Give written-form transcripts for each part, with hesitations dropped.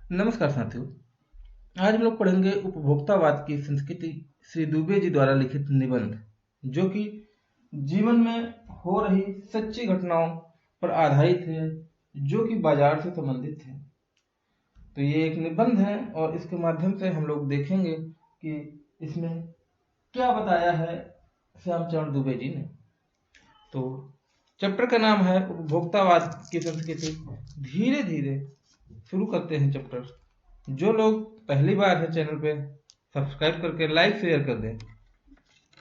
नमस्कार साथियों। आज हम लोग पढ़ेंगे उपभोक्तावाद की संस्कृति, श्री दुबे जी द्वारा लिखित निबंध, जो कि जीवन में हो रही सच्ची घटनाओं पर आधारित है, जो कि बाजार से संबंधित है। तो ये एक निबंध है और इसके माध्यम से हम लोग देखेंगे कि इसमें क्या बताया है श्यामचरण दुबे जी ने। तो चैप्टर का नाम है उपभोक्तावाद की संस्कृति। धीरे धीरे शुरू करते हैं चैप्टर। जो लोग पहली बार है चैनल पे, सब्सक्राइब करके लाइक शेयर कर दें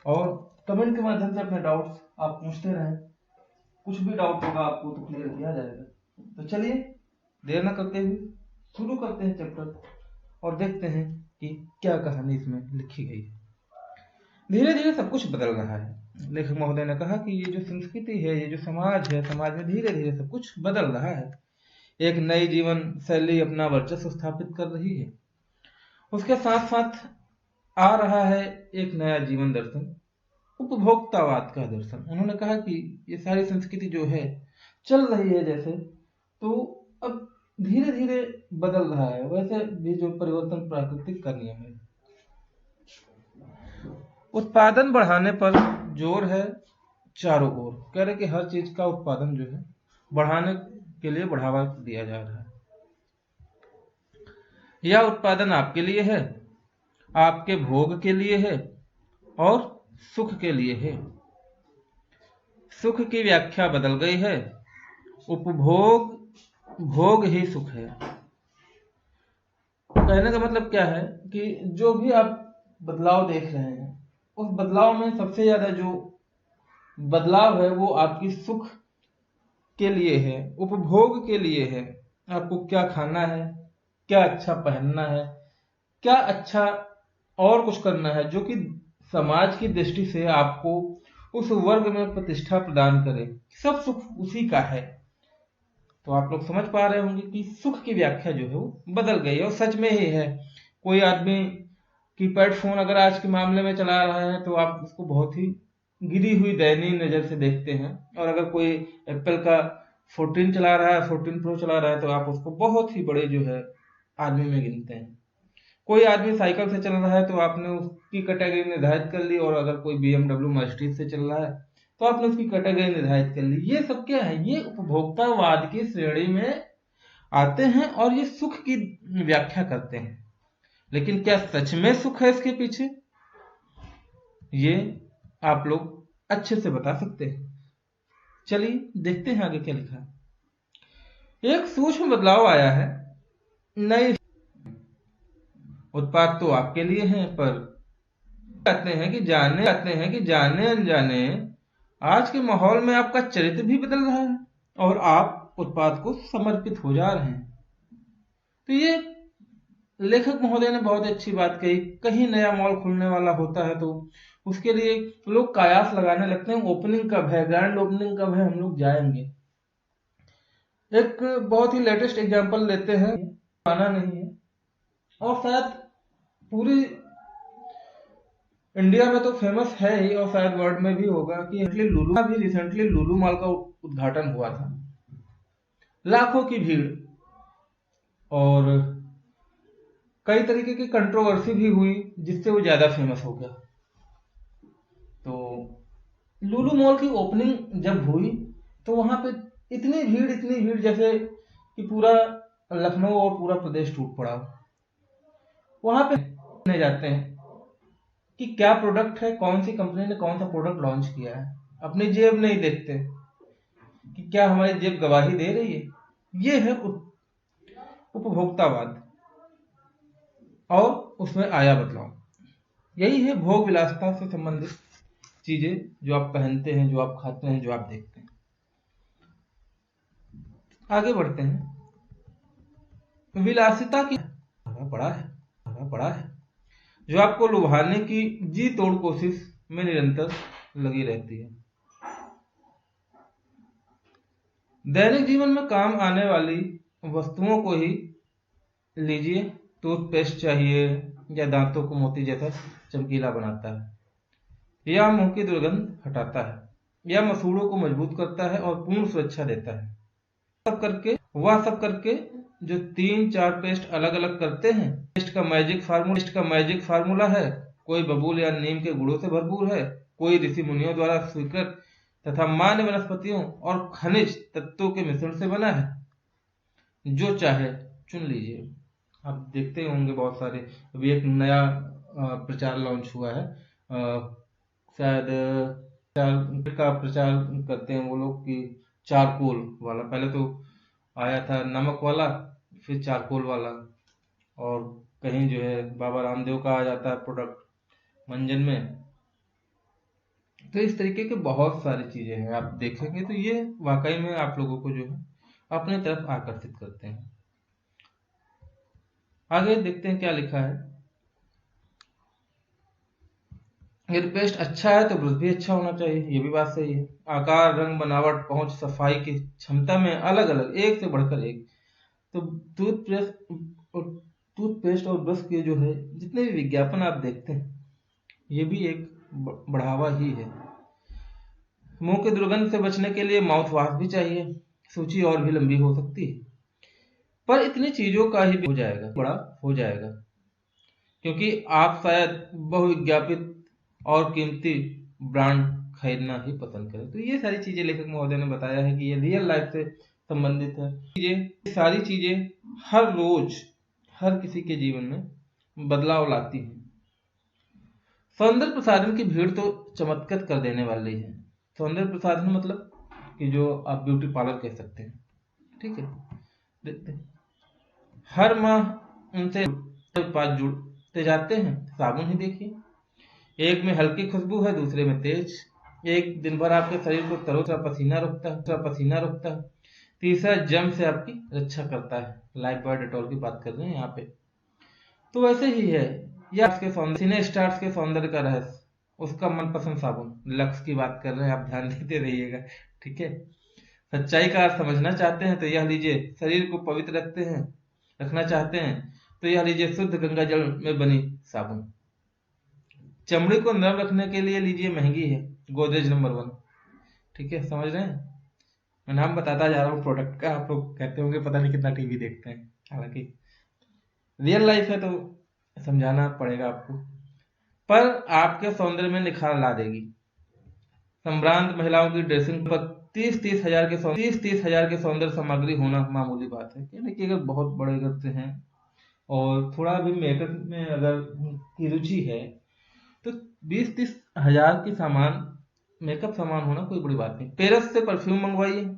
और कमेंट के माध्यम से अपने डाउट्स आप पूछते रहें। कुछ भी डाउट होगा आपको तो क्लियर किया जाएगा। तो चलिए देर न करते हुए शुरू करते हैं चैप्टर और देखते हैं कि क्या कहानी इसमें लिखी गई है। धीरे धीरे सब कुछ बदल रहा है। लेखक महोदय ने कहा कि ये जो संस्कृति है, ये जो समाज है, समाज में धीरे धीरे सब कुछ बदल रहा है। एक नई जीवन शैली अपना वर्चस्व स्थापित कर रही है। उसके साथ साथ आ रहा है एक नया जीवन दर्शन, उपभोक्तावाद का दर्शन। उन्होंने कहा कि ये सारी संस्कृति जो है चल रही है जैसे, तो अब धीरे धीरे बदल रहा है। वैसे भी जो परिवर्तन प्राकृतिक का नियम है। उत्पादन बढ़ाने पर जोर है चारों ओर। कह रहे कि हर चीज का उत्पादन जो है बढ़ाने के लिए बढ़ावा दिया जा रहा है। यह उत्पादन आपके लिए है, आपके भोग के लिए है और सुख के लिए है। सुख की व्याख्या बदल गई है। उपभोग भोग ही सुख है। कहने का मतलब क्या है कि जो भी आप बदलाव देख रहे हैं, उस बदलाव में सबसे ज्यादा जो बदलाव है वो आपकी सुख के लिए है, उपभोग के लिए है। आपको क्या खाना है, क्या अच्छा पहनना है, क्या अच्छा और कुछ करना है जो कि समाज की दृष्टि से आपको उस वर्ग में प्रतिष्ठा प्रदान करे। सब सुख उसी का है। तो आप लोग समझ पा रहे होंगे कि सुख की व्याख्या जो है वो बदल गई है और सच में ही है। कोई आदमी कीपैड फोन अगर आज के मामले में चला रहा है तो आप उसको बहुत ही गिरी हुई दयनीय नजर से देखते हैं, और अगर कोई एप्पल का 14 चला रहा है, 14 प्रो चला रहा है, तो आप उसको बहुत ही बड़े जो है आदमी में गिनते हैं। कोई आदमी साइकिल से चल रहा है तो आपने उसकी कैटेगरी निर्धारित कर ली, और अगर कोई BMW मर्सिडीज से चल रहा है तो आपने उसकी कैटेगरी निर्धारित कर ली। ये सब क्या है? ये उपभोक्तावाद की श्रेणी में आते हैं और ये सुख की व्याख्या करते हैं। लेकिन क्या सच में सुख है इसके पीछे? ये आप लोग अच्छे से बता सकते हैं। चलिए देखते हैं आगे क्या लिखा है। एक सूक्ष्म बदलाव आया है। नई उत्पाद तो आपके लिए हैं, पर कहते हैं कि जाने अनजाने आज के माहौल में आपका चरित्र भी बदल रहा है और आप उत्पाद को समर्पित हो जा रहे हैं। तो ये लेखक महोदय ने बहुत अच्छी बात कही। कहीं नया मॉल खुलने वाला होता है तो उसके लिए लोग कयास लगाने लगते हैं। ओपनिंग कब है, ग्रैंड ओपनिंग कब है, हम लोग जाएंगे। एक बहुत ही लेटेस्ट एग्जांपल लेते हैं, आना नहीं है और शायद पूरी इंडिया में तो फेमस है ही और शायद वर्ल्ड में भी होगा कि रिसेंटली लुलु मॉल का उद्घाटन हुआ था। लाखों की भीड़ और कई तरीके की कंट्रोवर्सी भी हुई जिससे वो ज्यादा फेमस हो गया। तो लुलु मॉल की ओपनिंग जब हुई तो वहां पे इतनी भीड़ जैसे कि पूरा लखनऊ और पूरा प्रदेश टूट पड़ा। वहां पे जाते हैं कि क्या प्रोडक्ट है, कौन सी कंपनी ने कौन सा प्रोडक्ट लॉन्च किया है। अपनी जेब नहीं देखते कि क्या हमारी जेब गवाही दे रही है। ये है उपभोक्तावाद और उसमें आया बदलाव। यही है भोग विलासिता से संबंधित चीजें, जो आप पहनते हैं, जो आप खाते हैं, जो आप देखते हैं। आगे बढ़ते हैं। विलासिता की बड़ा है जो आपको लुभाने की जी तोड़ कोशिश में निरंतर लगी रहती है। दैनिक जीवन में काम आने वाली वस्तुओं को ही लीजिए। टूथपेस्ट चाहिए या दांतों को मोती जैसा चमकीला बनाता है, या मुंह की दुर्गंध हटाता है, या मसूड़ों को मजबूत करता है और पूर्ण सुरक्षा देता है। वह सब करके जो 3-4 पेस्ट अलग अलग करते हैं। पेस्ट का मैजिक फार्मूला है, कोई बबूल या नीम के गुणों से भरपूर है, कोई ऋषि मुनियों द्वारा स्वीकृत तथा मान्य वनस्पतियों और खनिज तत्वों के मिश्रण से बना है। जो चाहे चुन लीजिए। आप देखते होंगे बहुत सारे, अभी एक नया प्रचार लॉन्च हुआ है, शायद का प्रचार करते हैं वो लोग कि चारकोल वाला। पहले तो आया था नमक वाला, फिर चारकोल वाला, और कहीं जो है बाबा रामदेव का आ जाता है प्रोडक्ट मंजन में। तो इस तरीके के बहुत सारी चीजें हैं, आप देखेंगे तो ये वाकई में आप लोगों को जो है अपने तरफ आकर्षित करते हैं। आगे देखते हैं क्या लिखा है। अगर पेस्ट अच्छा है तो ब्रश भी अच्छा होना चाहिए, ये भी बात सही है। आकार, रंग, बनावट, पहुंच, सफाई की क्षमता में अलग अलग, एक से बढ़कर एक। तो टूथपेस्ट और ब्रश के जो है जितने भी विज्ञापन आप देखते हैं, ये भी एक बढ़ावा ही है। मुंह की दुर्गंध से बचने के लिए माउथ वॉश भी चाहिए। सूची और भी लंबी हो सकती है, पर इतनी चीजों का ही हो जाएगा, बड़ा हो जाएगा, क्योंकि आप शायद बहुविज्ञापित और कीमती ब्रांड खरीदना ही पसंद करें। तो ये सारी चीजें लेखक महोदय ने बताया है कि ये रियल लाइफ से संबंधित है। ये सारी चीजें हर रोज हर किसी के जीवन में बदलाव लाती हैं। सौंदर्य प्रसाधन की भीड़ तो चमत्कृत कर देने वाली है। सौंदर्य प्रसाधन मतलब कि जो आप ब्यूटी पार्लर कह सकते हैं, ठीक है। देखते हैं हर माह उनसे उत्पाद जुड़ते जाते हैं। साबुन ही देखिए, एक में हल्की खुशबू है, दूसरे में तेज। एक दिन भर आपके शरीर को तरोताजा पसीना रोकता है। तीसरा जम से आपकी रक्षा करता है। लाइफ बॉय डेटॉल की बात कर रहे हैं यहाँ पे। तो वैसे ही है यह सिने स्टार्स के सौंदर्य का रहस्य, उसका मनपसंद साबुन लक्स की बात कर रहे हैं, आप ध्यान देते रहिएगा, ठीक है। सच्चाई का अर्थ समझना चाहते हैं तो यह लीजिए। शरीर को पवित्र रखना चाहते हैं तो यह लीजिए शुद्ध गंगा जल में बनी साबुन। चमड़ी को नरम रखने के लिए लीजिए, महंगी है, गोदरेज नंबर 1, ठीक है। समझ रहे हैं, मैं नाम बताता जा रहा हूँ प्रोडक्ट का। आप लोग कहते होंगे पता नहीं कितना टीवी देखते हैं, हालांकि रियल लाइफ है तो समझाना पड़ेगा आपको। पर आपके सौंदर्य में निखार ला देगी। संभ्रांत महिलाओं की ड्रेसिंग पर 30-30 हजार के सौंदर्य सामग्री होना मामूली बात है। यानी कि अगर बहुत बड़े घर से हैं और थोड़ा भी मेकअप में अगर की रुचि है तो 20-30 हजार की मेकअप सामान होना कोई बड़ी बात नहीं। पेरस से परफ्यूम मंगवाइए,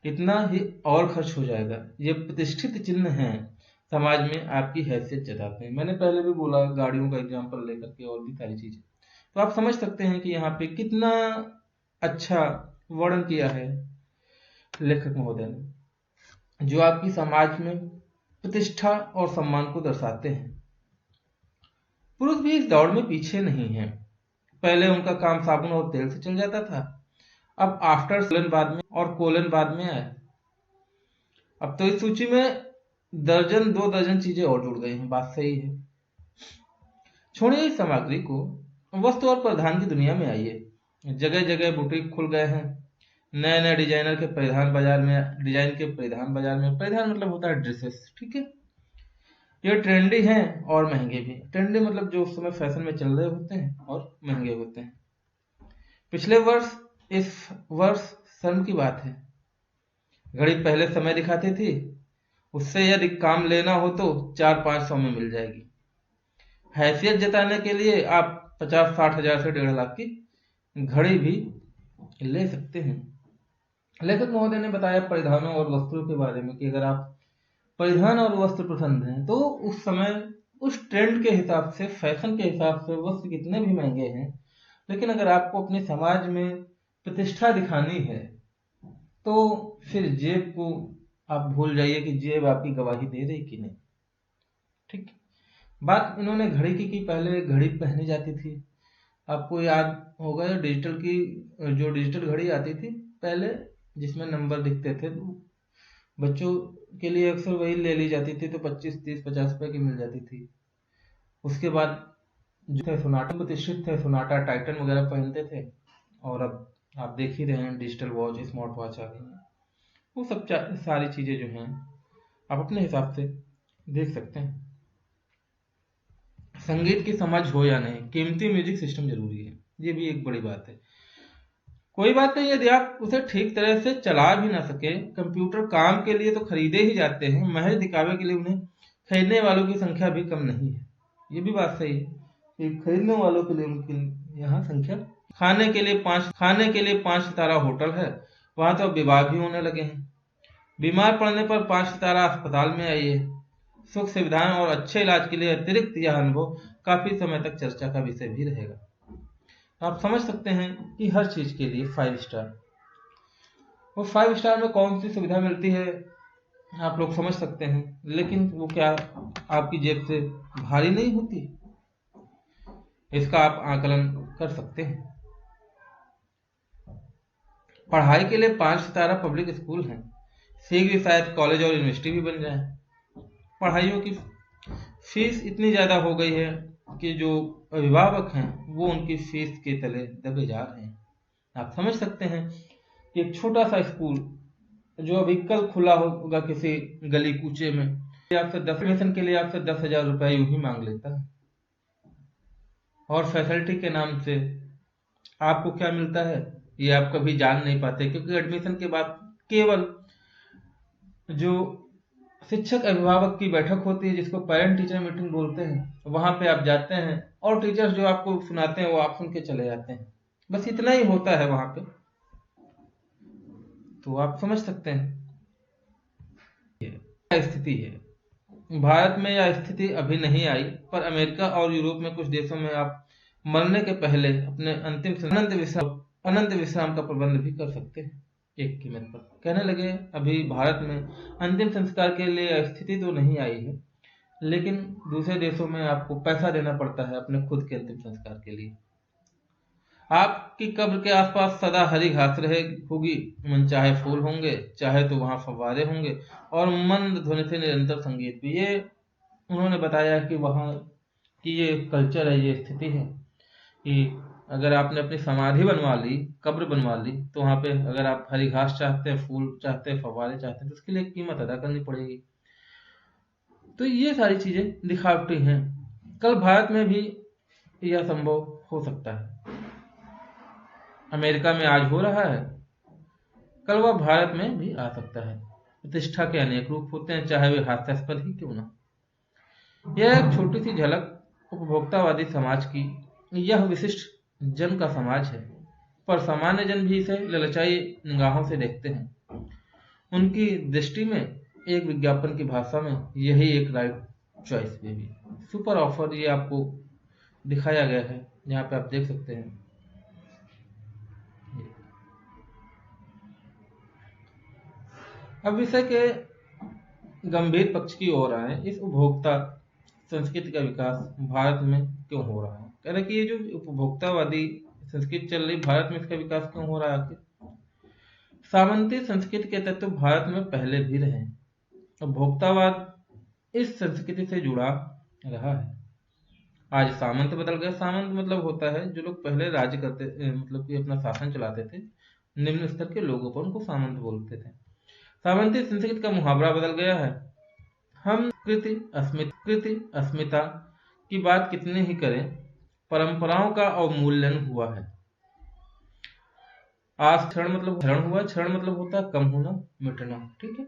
इतना ही और खर्च हो जाएगा। ये प्रतिष्ठित चिन्ह हैं, समाज में आपकी हैसियत जताते हैं। मैंने पहले भी बोला, गाड़ियों का एग्जांपल लेकर के और भी सारी चीजें, तो आप समझ सकते हैं कि यहाँ पे कितना अच्छा वर्णन किया है लेखक महोदय ने, जो आपकी समाज में प्रतिष्ठा और सम्मान को दर्शाते हैं। पुरुष भी इस दौड़ में पीछे नहीं है। पहले उनका काम साबुन और तेल से चल जाता था, अब आफ्टर कोलन बाद में और कोलन बाद में आया। अब तो इस सूची में दर्जन 2 दर्जन चीजें और जुड़ गई हैं। बात सही है। छोड़िए इस सामग्री को, वस्त्र और परिधान की दुनिया में आइए। जगह जगह बुटीक खुल गए हैं। नए नए डिजाइन के परिधान बाजार में, परिधान मतलब होता है ड्रेसेस, ठीक है। ये ट्रेंडी हैं और महंगे भी। ट्रेंडी मतलब जो उस समय फैशन में चल रहे होते हैं, और महंगे होते हैं। पिछले वर्ष इस वर्ष शर्म की बात है, घड़ी पहले समय दिखाती थी, उससे यदि काम लेना हो तो 400-500 में मिल जाएगी। हैसियत जताने के लिए आप 50-60 हजार से 1.5 लाख की घड़ी भी ले सकते हैं। लेखक महोदय ने बताया परिधानों और वस्त्रों के बारे में कि अगर आप परिधान और वस्त्र पसंद हैं तो उस समय उस ट्रेंड के हिसाब से, फैशन के हिसाब से वस्त्र कितने भी महंगे हैं, लेकिन अगर आपको अपने समाज में प्रतिष्ठा दिखानी है तो फिर जेब को आप भूल जाइए कि जेब आपकी गवाही दे रही कि नहीं, ठीक। बात इन्होंने घड़ी की पहले घड़ी पहनी जाती थी। आपको याद होगा जो डिजिटल घड़ी आती थी पहले, जिसमें नंबर दिखते थे, तो बच्चों के लिए अक्सर वही ले ली जाती थी, तो 25-30-50 रुपए की मिल जाती थी। उसके बाद जो थे सोनाटा प्रतिष्ठित थे, सोनाटा टाइटन वगैरह पहनते थे, और अब आप देख ही रहे हैं डिजिटल वॉच, स्मार्ट वॉच आ गई है। वो सब सारी चीजें जो हैं आप अपने हिसाब से देख सकते हैं। संगीत की समझ हो या नहीं, कीमती म्यूजिक सिस्टम जरूरी है, ये भी एक बड़ी बात है। कोई बात नहीं यदि आप उसे ठीक तरह से चला भी ना सके, कंप्यूटर काम के लिए तो खरीदे ही जाते हैं, महज दिखावे के लिए उन्हें खरीदने वालों की संख्या भी कम नहीं है। ये भी बात सही है कि खरीदने वालों के लिए उनकी यहाँ संख्या। खाने के लिए 5 सितारा होटल है, वहां तो अब विवाह भी होने लगे हैं। बीमार पड़ने पर 5 सितारा अस्पताल में आइए। सुख सुविधाएं और अच्छे इलाज के लिए अतिरिक्त यह अनुभव काफी समय तक चर्चा का विषय भी रहेगा। आप समझ सकते हैं कि हर चीज के लिए 5 स्टार, वो 5 स्टार में कौन सी सुविधा मिलती है आप लोग समझ सकते हैं, लेकिन वो क्या आपकी जेब से भारी नहीं होती, इसका आप आकलन कर सकते हैं। पढ़ाई के लिए 5 सितारा पब्लिक स्कूल हैं, शीघ्र ही शायद कॉलेज और यूनिवर्सिटी भी बन जाए। पढ़ाइयों की फीस इतनी ज्यादा हो गई है कि जो अभिभावक हैं वो उनकी फीस के तले दबे जा रहे हैं। आप समझ सकते हैं कि एक छोटा सा स्कूल जो अभी कल खुला होगा किसी गली कूचे में, आपसे 10 एडमिशन के लिए आपसे 10,000 रुपए यूं ही मांग लेता है। और फैसिलिटी के नाम से आपको क्या मिलता है ये आप कभी जान नहीं पाते, क्योंकि एडमिशन के बाद केवल जो शिक्षक अभिभावक की बैठक होती है, जिसको पेरेंट टीचर मीटिंग बोलते हैं, वहां पे आप जाते हैं और टीचर्स जो आपको सुनाते हैं वो आप सुन के चले जाते हैं। बस इतना ही होता है वहां पे। तो आप समझ सकते हैं क्या स्थिति है। भारत में यह स्थिति अभी नहीं आई, पर अमेरिका और यूरोप में कुछ देशों में आप मरने के पहले अपने अनंत विश्राम का प्रबंध भी कर सकते हैं एक कीमत पर। कहने लगे अभी भारत में अंतिम संस्कार के लिए स्थिति तो नहीं आई है, लेकिन दूसरे देशों में आपको पैसा देना पड़ता है अपने खुद के अंतिम संस्कार के लिए। आपकी कब्र के आसपास सदा हरी घास रहे होगी, मन चाहे फूल होंगे, चाहे तो वहां फव्वारे होंगे और मंद ध्वनि से निरंतर संगीत भी। ये उन्होंने बताया कि वहां की ये कल्चर है, ये स्थिति है कि अगर आपने अपनी समाधि बनवा ली, कब्र बनवा ली, तो वहां पे अगर आप हरी घास चाहते हैं, फूल चाहते हैं, फव्वारे चाहते हैं, तो उसके लिए कीमत अदा करनी पड़ेगी। तो ये सारी चीजें दिखावटी हैं। कल भारत में भी यह संभव हो सकता है। अमेरिका में आज हो रहा है, कल वह भारत में भी आ सकता है। प्रतिष्ठा के अनेक रूप होते हैं, चाहे वे हास्यास्पद ही क्यों ना। यह एक छोटी सी झलक उपभोक्तावादी समाज की। यह विशिष्ट जन का समाज है, पर सामान्य जन भी इसे ललचाई निगाहों से देखते हैं। उनकी दृष्टि में एक विज्ञापन की भाषा में यही एक right choice baby super offer, ये आपको दिखाया गया है, यहाँ पे आप देख सकते हैं। अब विषय के गंभीर पक्ष की ओर आए। इस उपभोक्ता संस्कृति का विकास भारत में क्यों हो रहा है? कह रहे कि ये जो उपभोक्तावादी संस्कृति चल रही भारत में, इसका विकास क्यों हो रहा है? सामंती संस्कृति के तत्व भारत में पहले भी रहे, उपभोक्तावाद इस संस्कृति से जुड़ा रहा है। आज सामंत बदल गया। सामंत मतलब होता है जो लोग पहले राज्य करते, मतलब कि अपना शासन चलाते थे, निम्न स्तर के लोगों पर उनको सामंत बोलते थे। सामंती संस्कृति का मुहावरा बदल गया है। हम कृति अस्मिता की बात कितनी ही करें, परंपराओं का अवमूल्यन हुआ है। आज क्षण मतलब होता है कम होना, मिटना। ठीक है,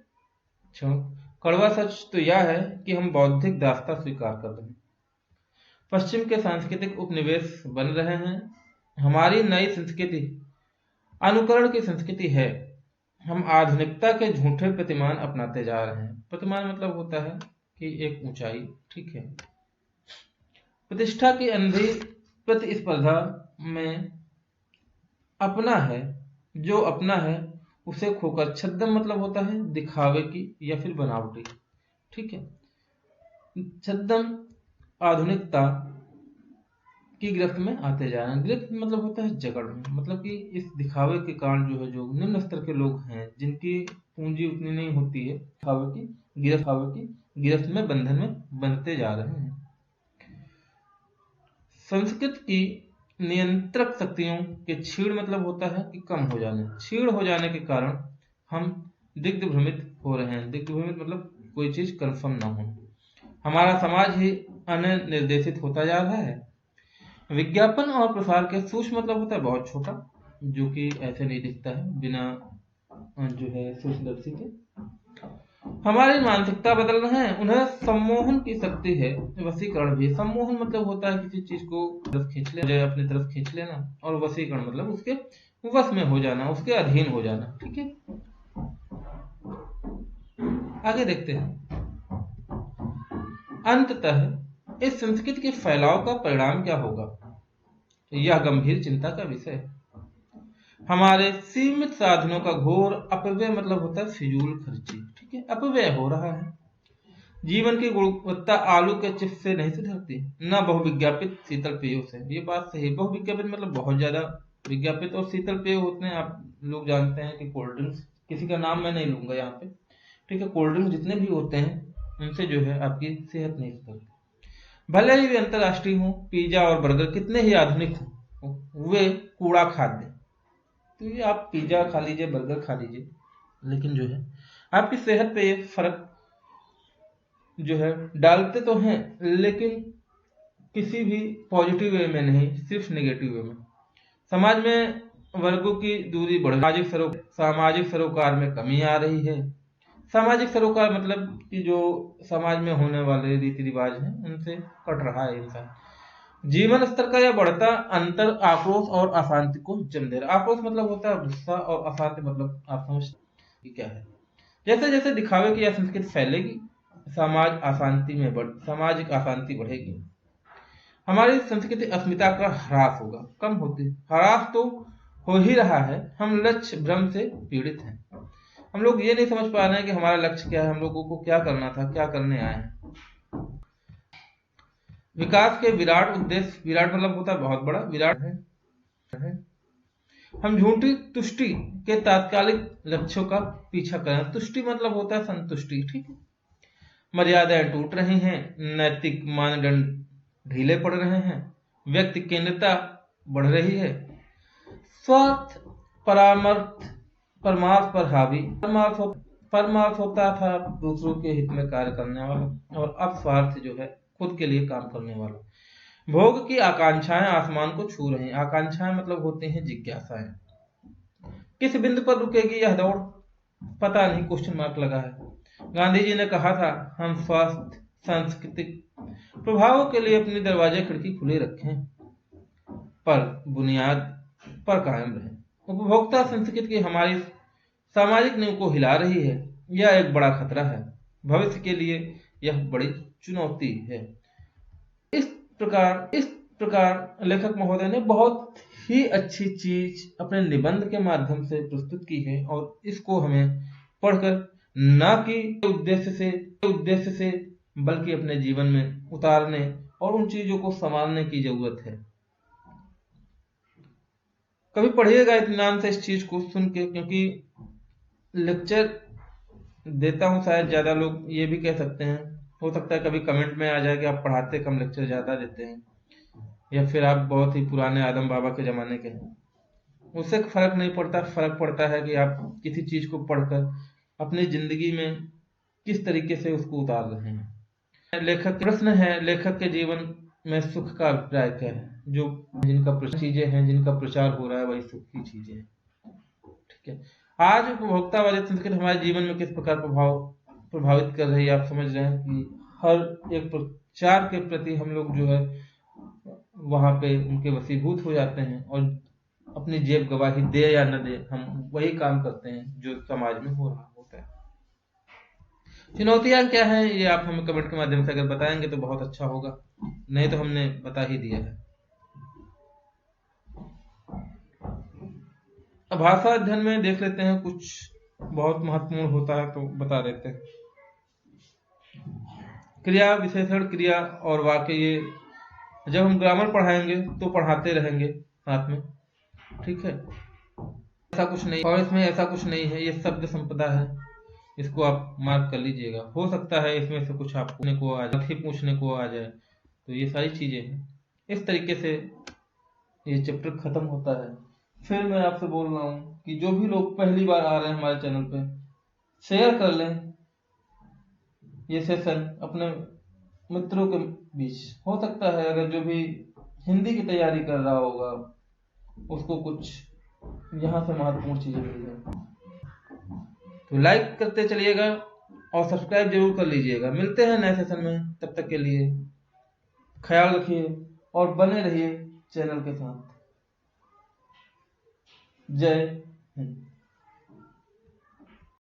क्षण। कड़वा सच तो यह है कि हम बौद्धिक दास्ता स्वीकार कर रहे हैं, पश्चिम के सांस्कृतिक उपनिवेश बन रहे हैं। हमारी नई संस्कृति अनुकरण की संस्कृति है। हम आधुनिकता के झूठे प्रतिमान अपनाते जा रहे हैं। प्रतिमान मतलब होता है कि एक ऊंचाई। ठीक है, प्रतिष्ठा की अंधी प्रतिस्पर्धा में अपना है, जो अपना है उसे खोकर। छद्म मतलब होता है दिखावे की या फिर बनावटी। ठीक है, छद्म आधुनिकता की गिरफ्त में आते जा रहे हैं। गिरफ्त मतलब होता है जकड़ में, मतलब कि इस दिखावे के कारण जो है, जो निम्न स्तर के लोग हैं जिनकी पूंजी उतनी नहीं होती है, दिखावे की गिरफ्त में, बंधन में बनते जा रहे हैं। संस्कृत की नियंत्रक शक्तियों के क्षीण मतलब होता है कि कम हो जाने, क्षीण हो जाने के कारण हम दिग्भ्रमित हो रहे हैं। दिग्भ्रमित मतलब कोई चीज कंफर्म ना हो। हमारा समाज ही अनिर्देशित होता जा रहा है। विज्ञापन और प्रसार के सूक्ष्म मतलब होता है बहुत छोटा, जो कि ऐसे नहीं दिखता है बिना जो है सूक्ष्मदर्शी के। हमारी मानसिकता बदल रहे हैं, उन्हें सम्मोहन की शक्ति है, वशीकरण भी। सम्मोहन मतलब होता है किसी चीज को तरफ खींच लेना, अपनी तरफ खींच लेना, और वशीकरण मतलब उसके वश में हो जाना, उसके अधीन हो जाना। ठीक है, आगे देखते हैं। अंततः इस संस्कृति के फैलाव का परिणाम क्या होगा, यह गंभीर चिंता का विषय है। हमारे सीमित साधनों का घोर अपव्यय मतलब होता है फिजूल खर्ची। ठीक है, अपव्यय हो रहा है। जीवन की गुणवत्ता आलू के चिप्स से नहीं सुधरती, न बहुविज्ञापित शीतल पेयों से। ये बात सही है, बहुविज्ञापित मतलब बहुत ज्यादा विज्ञापित और शीतल पेय होते हैं। आप लोग जानते हैं कि कोल्ड ड्रिंक्स, किसी का नाम मैं नहीं लूंगा यहाँ पे, ठीक है, कोल्ड ड्रिंक्स जितने भी होते हैं उनसे जो है आपकी सेहत नहीं सुधरती। भले ही वे अंतर्राष्ट्रीय हो, पिज्जा और बर्गर कितने ही आधुनिक हो, वे कूड़ा खाद्य। तो ये आप पिज्जा खा लीजिए, बर्गर खा लीजिए, लेकिन जो है आपकी सेहत पे ये फर्क जो है डालते तो हैं, लेकिन किसी भी पॉजिटिव वे में नहीं, सिर्फ नेगेटिव वे में। समाज में वर्गों की दूरी बढ़, सामाजिक सरोकार में कमी आ रही है। सामाजिक सरोकार मतलब कि जो समाज में होने वाले रीति रिवाज हैं उनसे कट रहा है इंसान। जीवन स्तर का यह बढ़ता अंतर आक्रोश और अशांति को जन्म दे रहा। आक्रोश मतलब होता है गुस्सा, और अशांति मतलब आप समझते क्या है। जैसे जैसे दिखावे की यह संस्कृति फैलेगी, सामाजिक अशांति बढ़ेगी। हमारी संस्कृति अस्मिता का ह्रास होगा, कम होती। ह्रास तो हो ही रहा है। हम लक्ष्य भ्रम से पीड़ित हैं। हम लोग ये नहीं समझ पा रहे हैं कि हमारा लक्ष्य क्या है, हम लोगों को क्या करना था, क्या करने आए हैं। विकास के विराट उद्देश्य, विराट मतलब होता है बहुत बड़ा, विराट है। हम झूठी तुष्टि के तात्कालिक लक्ष्यों का पीछा करें। तुष्टि मतलब होता है संतुष्टि। ठीक है, मर्यादाएं टूट रही हैं, नैतिक मानदंड ढीले पड़ रहे हैं, व्यक्ति केंद्रता बढ़ रही है, स्वार्थ परमार्थ पर हावी। परमार्थ होता था दूसरों के हित में कार्य करने वाला, और अब स्वार्थ जो है खुद के लिए काम करने वाला। भोग की आकांक्षाएं आसमान को छू रही हैं। आकांक्षाएं मतलब होते हैं जिज्ञासाएं। किस बिंदु पर रुकेगी यह दौड़, पता नहीं, क्वेश्चन मार्क लगा है। गांधी जी ने कहा था, हम स्वास्थ्य सांस्कृतिक प्रभावों के लिए अपने दरवाजे खिड़की खुले रखें, पर बुनियाद पर कायम रहें। उपभोक्ता संस्कृति की हमारी सामाजिक नींव को हिला रही है। यह एक बड़ा खतरा है, भविष्य के लिए यह बड़ी चुनौती है। इस प्रकार लेखक महोदय ने बहुत ही अच्छी चीज अपने निबंध के माध्यम से प्रस्तुत की है, और इसको हमें पढ़कर न कि उद्देश्य से बल्कि अपने जीवन में उतारने और उन चीजों को संभालने की जरूरत है। कभी पढ़िएगा इत्मीनान से इस चीज को सुन के, क्योंकि लेक्चर देता हूं, शायद ज्यादा लोग ये भी कह सकते हैं, हो सकता है कभी कमेंट में आ जाए कि आप पढ़ाते कम, लेक्चर ज्यादा देते हैं, या फिर आप बहुत ही पुराने आदम बाबा के जमाने के हैं। उससे फर्क नहीं पड़ता। फर्क पड़ता है कि आप किसी चीज को पढ़कर अपनी जिंदगी में किस तरीके से उसको उतार रहे हैं। लेखक प्रश्न है, लेखक के जीवन में सुख का अभिप्राय क्या है। जो जिनका चीजें हैं, जिनका प्रचार हो रहा है, वही सुख की चीजें हैं। ठीक है, आज उपभोक्तावादी संस्कृति हमारे जीवन में किस प्रकार प्रभावित कर रही है। आप समझ रहे हैं कि हर एक प्रचार के प्रति हम लोग जो है वहां पे उनके वशीभूत हो जाते हैं, और अपनी जेब गवाही दे या न दे, हम वही काम करते हैं जो समाज में हो रहा होता है। चुनौतियां क्या हैं, ये आप हमें कमेंट के माध्यम से अगर बताएंगे तो बहुत अच्छा होगा, नहीं तो हमने बता ही दिया है। अब भाषा अध्ययन में देख लेते हैं, कुछ बहुत महत्वपूर्ण होता है तो बता देते हैं। क्रिया, विशेषण, क्रिया और वाक्य, ये जब हम ग्रामर पढ़ाएंगे तो पढ़ाते रहेंगे साथ में। ठीक है, ऐसा कुछ नहीं, और इसमें ऐसा कुछ नहीं है, ये शब्द संपदा है, इसको आप मार्क कर लीजिएगा। हो सकता है इसमें से कुछ आपको पूछने को आ जाए, तो ये सारी चीजें हैं। इस तरीके से ये चैप्टर खत्म होता है। फिर मैं आपसे बोल रहा हूँ कि जो भी लोग पहली बार आ रहे हैं हमारे चैनल पे, शेयर कर लें, ये सेशन अपने मित्रों के बीच हो सकता है। अगर जो भी हिंदी की तैयारी कर रहा होगा उसको कुछ यहाँ से महत्वपूर्ण चीजें मिल जाए। तो लाइक करते चलिएगा और सब्सक्राइब जरूर कर लीजिएगा। मिलते हैं नए सेशन में, तब तक के लिए ख्याल रखिए और बने रहिए चैनल के साथ। जय हिंद।